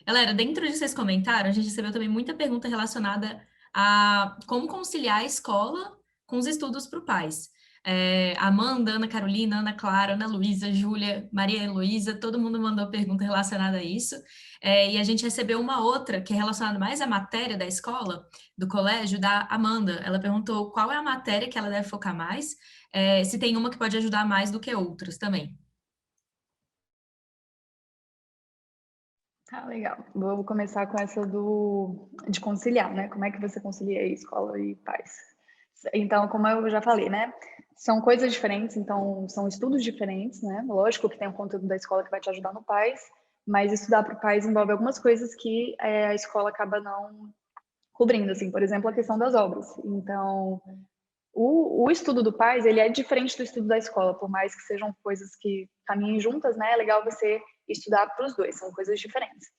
Galera, dentro disso que vocês comentaram, a gente recebeu também muita pergunta relacionada a como conciliar a escola com os estudos para o pais. Amanda, Ana Carolina, Ana Clara, Ana Luísa, Júlia, Maria Heloísa, todo mundo mandou pergunta relacionada a isso. E a gente recebeu uma outra que é relacionada mais à matéria da escola, do colégio, da Amanda. Ela perguntou qual é a matéria que ela deve focar mais, se tem uma que pode ajudar mais do que outras também. Tá, legal. Vou começar com essa de conciliar, né? Como é que você concilia aí escola e pais? Então, como eu já falei, né? São coisas diferentes, então são estudos diferentes, né? Lógico que tem o conteúdo da escola que vai te ajudar no pais, mas estudar para o pais envolve algumas coisas que a escola acaba não cobrindo, assim, por exemplo, a questão das obras. Então, o estudo do pais, ele é diferente do estudo da escola, por mais que sejam coisas que caminhem juntas, né? É legal você estudar para os dois, são coisas diferentes.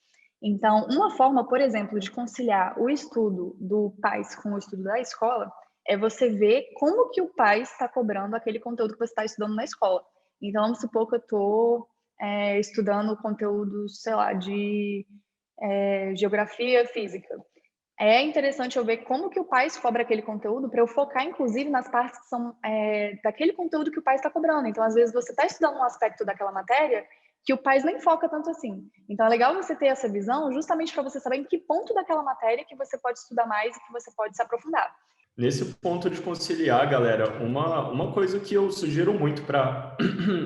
Então, uma forma, por exemplo, de conciliar o estudo do pais com o estudo da escola é você ver como que o pai está cobrando aquele conteúdo que você está estudando na escola. Então, vamos supor que eu estou estudando conteúdo, sei lá, de geografia física. É interessante eu ver como que o pai cobra aquele conteúdo para eu focar, inclusive, nas partes que são daquele conteúdo que o pai está cobrando. Então, às vezes, você está estudando um aspecto daquela matéria que o pai nem foca tanto assim. Então, é legal você ter essa visão justamente para você saber em que ponto daquela matéria que você pode estudar mais e que você pode se aprofundar. Nesse ponto de conciliar, galera, uma coisa que eu sugiro muito para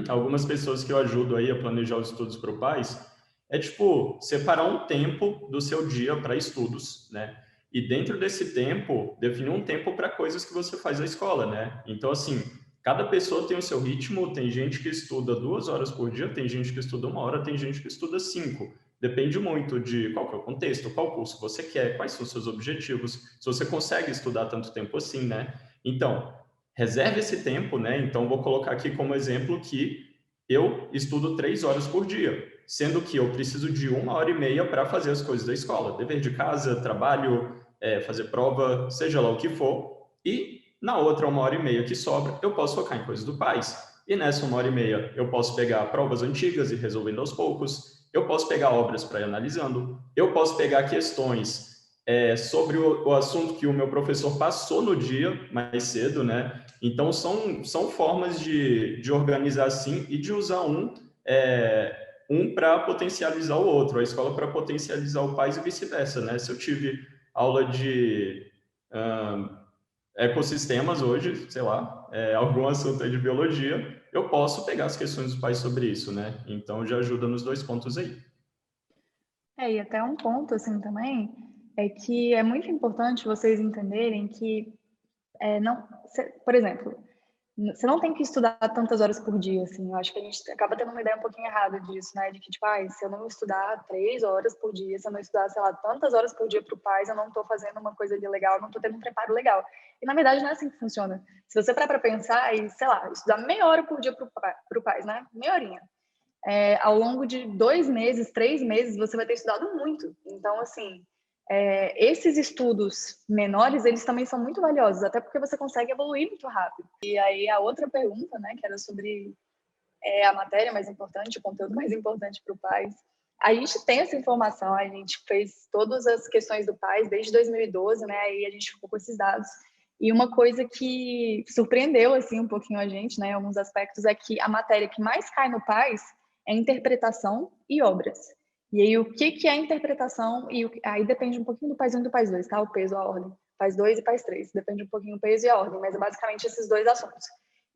algumas pessoas que eu ajudo aí a planejar os estudos para o pais é, tipo, separar um tempo do seu dia para estudos, né? E dentro desse tempo, definir um tempo para coisas que você faz na escola, né? Então, assim, cada pessoa tem o seu ritmo, tem gente que estuda 2 horas por dia, tem gente que estuda 1 hora, tem gente que estuda 5. Depende muito de qual que é o contexto, qual curso você quer, quais são os seus objetivos, se você consegue estudar tanto tempo assim, né? Então, reserve esse tempo, né? Então, vou colocar aqui como exemplo que eu estudo 3 horas por dia, sendo que eu preciso de 1 hora e meia para fazer as coisas da escola, dever de casa, trabalho, fazer prova, seja lá o que for, e na outra 1 hora e meia que sobra, eu posso focar em coisas do pais. E nessa 1 hora e meia, eu posso pegar provas antigas e resolvendo aos poucos, eu posso pegar obras para ir analisando, eu posso pegar questões sobre o assunto que o meu professor passou no dia mais cedo, né? Então, são formas de organizar assim e de usar um para potencializar o outro, a escola para potencializar o pais e vice-versa, né? Se eu tive aula de ecossistemas hoje, sei lá, algum assunto aí de biologia, eu posso pegar as questões dos pais sobre isso, né? Então, já ajuda nos dois pontos aí. E até um ponto, assim, também, é que é muito importante vocês entenderem que, por exemplo, você não tem que estudar tantas horas por dia, assim. Eu acho que a gente acaba tendo uma ideia um pouquinho errada disso, né? De que, tipo, se eu não estudar 3 horas por dia, se eu não estudar, sei lá, tantas horas por dia para o pais, eu não estou fazendo uma coisa ali legal, eu não estou tendo um preparo legal. E, na verdade, não é assim que funciona. Se você parar para pensar e, sei lá, estudar meia hora por dia para o pais, né? Meia horinha. Ao longo de 2 meses, 3 meses, você vai ter estudado muito. Então, assim, esses estudos menores, eles também são muito valiosos, até porque você consegue evoluir muito rápido. E aí, a outra pergunta, né, que era sobre a matéria mais importante, o conteúdo mais importante para o PAS. A gente tem essa informação, a gente fez todas as questões do PAS desde 2012, né, aí a gente ficou com esses dados. E uma coisa que surpreendeu, assim, um pouquinho a gente, né, em alguns aspectos, é que a matéria que mais cai no PAS é interpretação e obras. E aí, o que é interpretação? Aí depende um pouquinho do PAS 1 e do PAS 2, tá? O peso, a ordem. PAS 2 e PAS 3. Depende um pouquinho do peso e a ordem, mas é basicamente esses dois assuntos.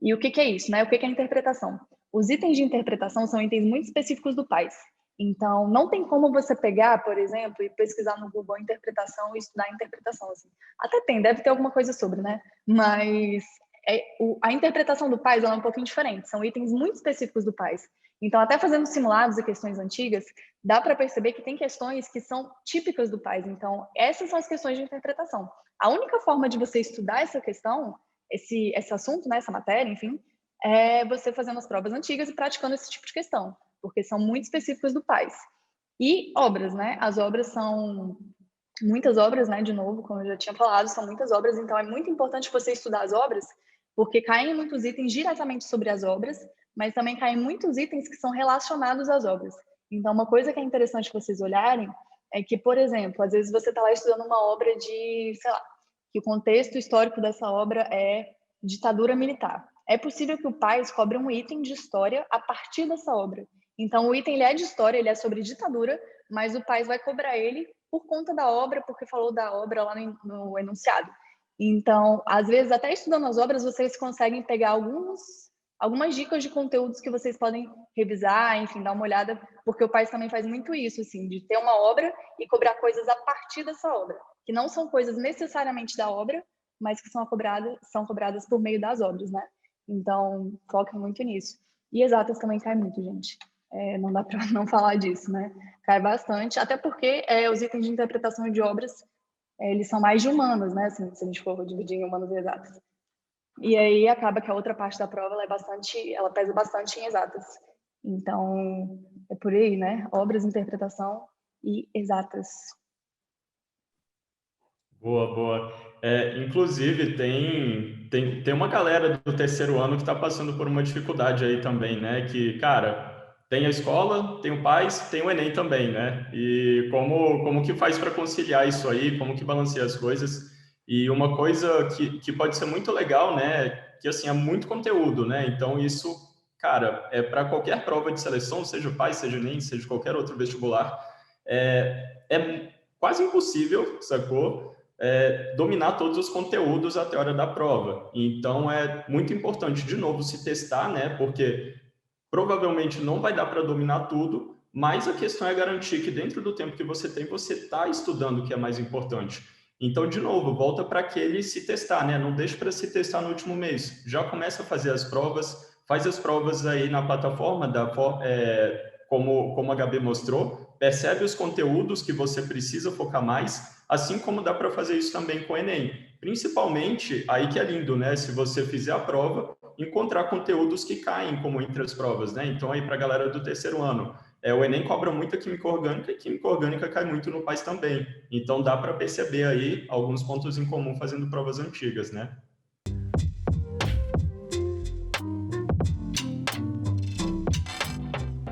E o que é isso, né? O que é interpretação? Os itens de interpretação são itens muito específicos do PAS. Então, não tem como você pegar, por exemplo, e pesquisar no Google interpretação e estudar interpretação. Assim. Até tem, deve ter alguma coisa sobre, né? Mas a interpretação do PAS é um pouquinho diferente. São itens muito específicos do PAS. Então, até fazendo simulados e questões antigas, dá para perceber que tem questões que são típicas do PAS. Então, essas são as questões de interpretação. A única forma de você estudar essa questão, esse assunto, né, essa matéria, enfim, é você fazendo as provas antigas e praticando esse tipo de questão, porque são muito específicas do PAS. E obras, né? As obras são muitas obras, né? De novo, como eu já tinha falado, são muitas obras, então é muito importante você estudar as obras, porque caem muitos itens diretamente sobre as obras, mas também caem muitos itens que são relacionados às obras. Então, uma coisa que é interessante vocês olharem é que, por exemplo, às vezes você está lá estudando uma obra de, sei lá, que o contexto histórico dessa obra é ditadura militar. É possível que o PAS cobre um item de história a partir dessa obra. Então, o item ele é de história, ele é sobre ditadura, mas o PAS vai cobrar ele por conta da obra, porque falou da obra lá no enunciado. Então, às vezes, até estudando as obras, vocês conseguem pegar algumas dicas de conteúdos que vocês podem revisar, enfim, dar uma olhada, porque o PAS também faz muito isso, assim, de ter uma obra e cobrar coisas a partir dessa obra, que não são coisas necessariamente da obra, mas que são cobradas por meio das obras, né? Então, foca muito nisso. E exatas também cai muito, gente. Não dá para não falar disso, né? Cai bastante, até porque os itens de interpretação de obras, eles são mais de humanas, né? Assim, se a gente for dividir em humanas e exatas. E aí acaba que a outra parte da prova ela pesa bastante em exatas. Então, é por aí, né? Obras, interpretação e exatas. Boa, boa. Inclusive, tem uma galera do terceiro ano que está passando por uma dificuldade aí também, né? Que, cara, tem a escola, tem o PAS, tem o Enem também, né? E como que faz para conciliar isso aí? Como que balanceia as coisas? E uma coisa que pode ser muito legal, né? Que, assim, é muito conteúdo, né? Então, isso, cara, é para qualquer prova de seleção, seja o PAS, seja o Enem, seja qualquer outro vestibular, é quase impossível, sacou? Dominar todos os conteúdos até a hora da prova. Então, é muito importante, de novo, se testar, né? Porque provavelmente não vai dar para dominar tudo, mas a questão é garantir que dentro do tempo que você tem, você está estudando, o que é mais importante. Então, de novo, volta para aquele se testar, né? Não deixe para se testar no último mês. Já começa a fazer as provas, faz as provas aí na plataforma, como a Gabi mostrou, percebe os conteúdos que você precisa focar mais, assim como dá para fazer isso também com o Enem. Principalmente, aí que é lindo, né? Se você fizer a prova, encontrar conteúdos que caem como entre as provas, né? Então, aí para a galera do terceiro ano, o Enem cobra muita química orgânica e química orgânica cai muito no PAS também. Então, dá para perceber aí alguns pontos em comum fazendo provas antigas, né?